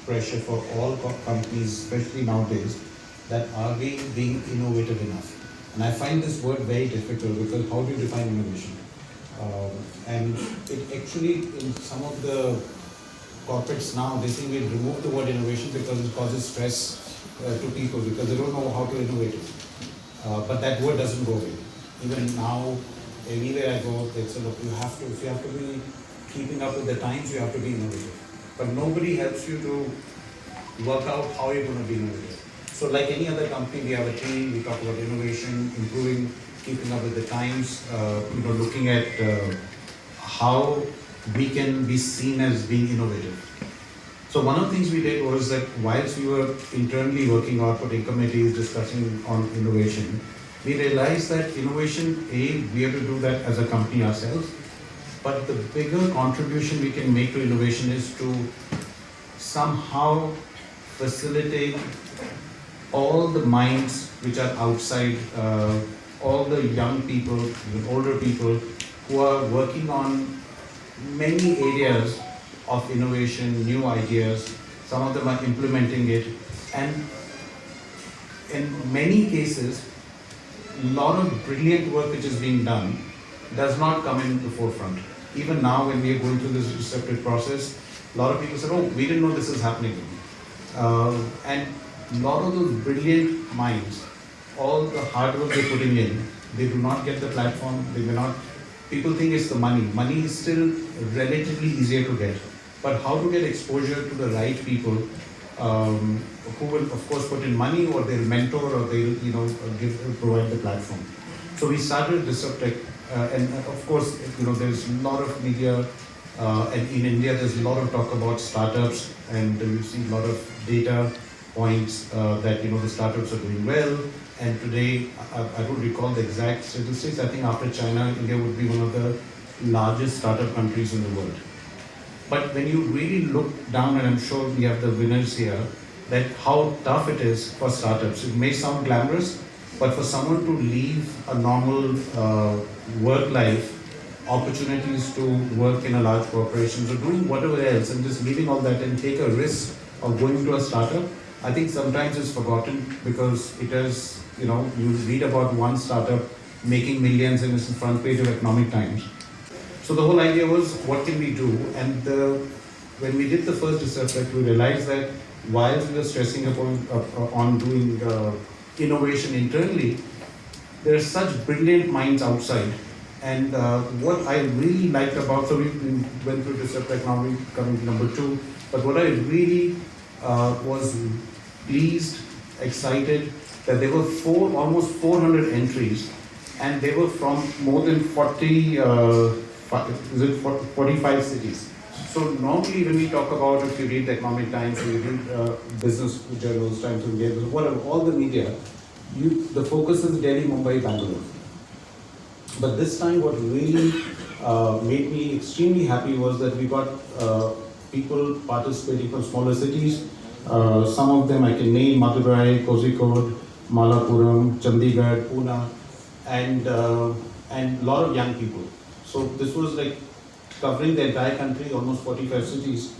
pressure for all companies, especially nowadays, that are being innovative enough. And I find this word very difficult because how do you define innovation? And it actually, in some of the corporates now, they think we'll remove the word innovation because it causes stress to people because they don't know how to innovate it. But that word doesn't go away. Even now, anywhere I go, they say, look, if you have to be keeping up with the times, you have to be innovative. But nobody helps you to work out how you're going to be innovative. So like any other company, we have a team, we talk about innovation, improving, keeping up with the times, looking at how we can be seen as being innovative. So one of the things we did was that whilst we were internally working on putting committees, discussing on innovation, we realized that innovation, we have to do that as a company ourselves, but the bigger contribution we can make to innovation is to somehow facilitate all the minds which are outside, all the young people, the older people who are working on many areas of innovation, new ideas. Some of them are implementing it, and in many cases, a lot of brilliant work which is being done does not come in the forefront. Even now, when we are going through this receptive process, a lot of people say, oh, we didn't know this is happening. And a lot of those brilliant minds, all the hard work they're putting in, they do not get the platform, they may not. People think it's the money. Money is still relatively easier to get. But how to get exposure to the right people who will, of course, put in money, or they'll mentor, or they'll, provide the platform. So we started Disruptech, and of course, there's a lot of media, and in India, there's a lot of talk about startups, and we see a lot of data points that the startups are doing well. And today, I don't recall the exact statistics. I think after China, India would be one of the largest startup countries in the world. But when you really look down, and I'm sure we have the winners here, that how tough it is for startups. It may sound glamorous, but for someone to leave a normal work life, opportunities to work in a large corporation, or doing whatever else, and just leaving all that and take a risk of going to a startup, I think sometimes it's forgotten because it is, you read about one startup making millions and it's in front page of Economic Times. So the whole idea was, what can we do? And when we did the first Disruptech, we realized that while we were stressing on doing innovation internally, there are such brilliant minds outside. And what I really liked about, so we went through Disruptech, now we're coming to number 2, but what I really was pleased, excited, that there were almost 400 entries, and they were from more than 45 cities. So normally when we talk about, if you read the Economic Times, or you read business journals, Times of India, whatever, all the media, the focus is Delhi, Mumbai, Bangalore. But this time what really made me extremely happy was that we got people participating from smaller cities. Some of them I can name: Madurai, Kozhikode, Malappuram, Chandigarh, Pune, and a lot of young people. So this was like covering the entire country, almost 45 cities.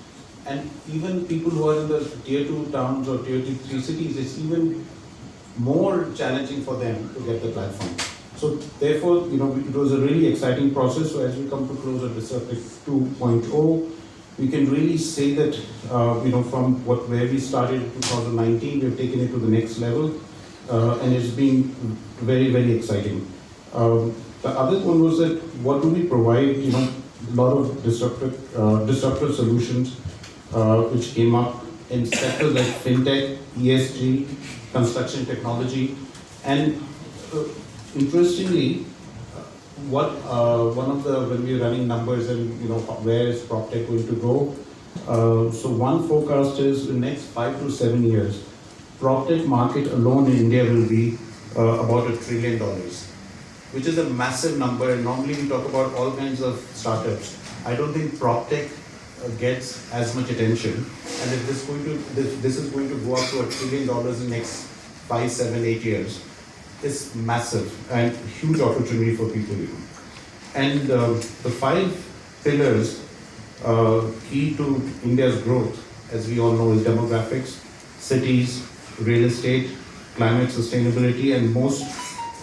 And even people who are in the tier 2 towns or tier 3 cities, it's even more challenging for them to get the platform. So therefore, it was a really exciting process. So as we come to close at Disruptech 2.0, we can really say that, from where we started in 2019, we've taken it to the next level, and it's been very, very exciting. The other one was that, what do we provide? A lot of disruptive solutions which came up in sectors like fintech, ESG, construction technology, and interestingly, when we were running numbers and where is PropTech going to go? So one forecast is in the next 5 to 7 years, PropTech market alone in India will be about $1 trillion, which is a massive number. And normally we talk about all kinds of startups. I don't think PropTech gets as much attention. And if this is going to go up to $1 trillion in the next 5, 7, 8 years, it's massive and huge opportunity for people. And the 5 pillars key to India's growth as we all know, is demographics, cities, real estate, climate sustainability, and most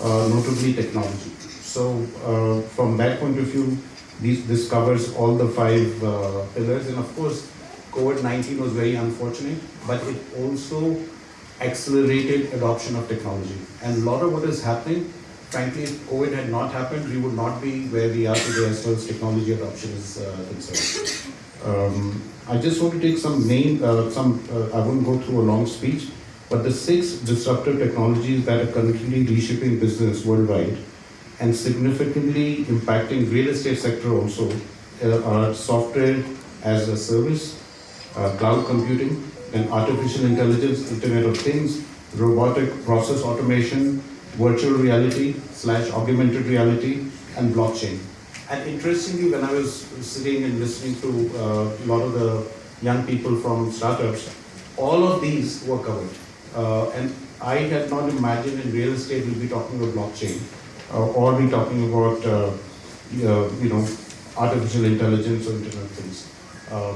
notably technology. So from that point of view, this covers all the five pillars. And of course, COVID-19 was very unfortunate, but it also accelerated adoption of technology. And a lot of what is happening, frankly, if COVID had not happened, we would not be where we are today as far as technology adoption is concerned. I just want to take some I won't go through a long speech, but the 6 disruptive technologies that are currently reshaping business worldwide and significantly impacting real estate sector also are software as a service, cloud computing, and artificial intelligence, Internet of Things, robotic process automation, virtual reality / augmented reality, and blockchain. And interestingly, when I was sitting and listening to a lot of the young people from startups, all of these were covered. And I had not imagined in real estate we'll be talking about blockchain or be talking about artificial intelligence or Internet of Things.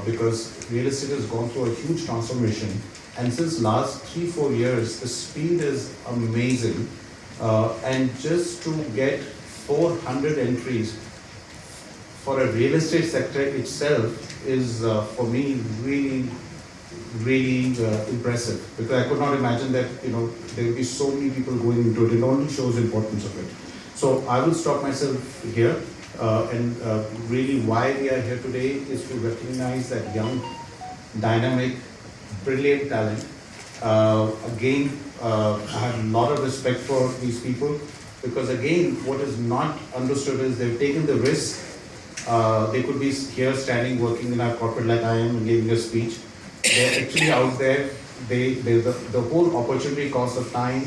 Because real estate has gone through a huge transformation, and since last 3-4 years, the speed is amazing. And just to get 400 entries for a real estate sector itself is, for me, really impressive. Because I could not imagine that there will be so many people going into it. It only shows the importance of it. So I will stop myself here. And really why we are here today is to recognize that young, dynamic, brilliant talent. Again, I have a lot of respect for these people because again, what is not understood is they've taken the risk. They could be here standing, working in our corporate like I am and giving a speech. They're actually out there. The whole opportunity cost of time,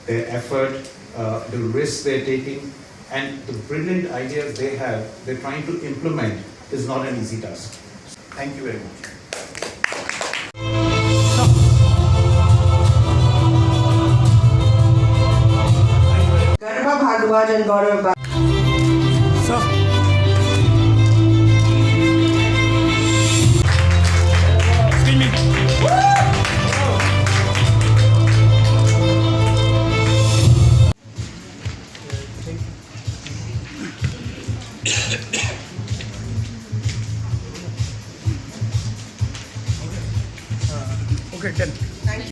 their effort, the risks they're taking, and the brilliant ideas they have, they're trying to implement is not an easy task. Thank you very much. Garba Bhardwaj and Gaurav Okay, done.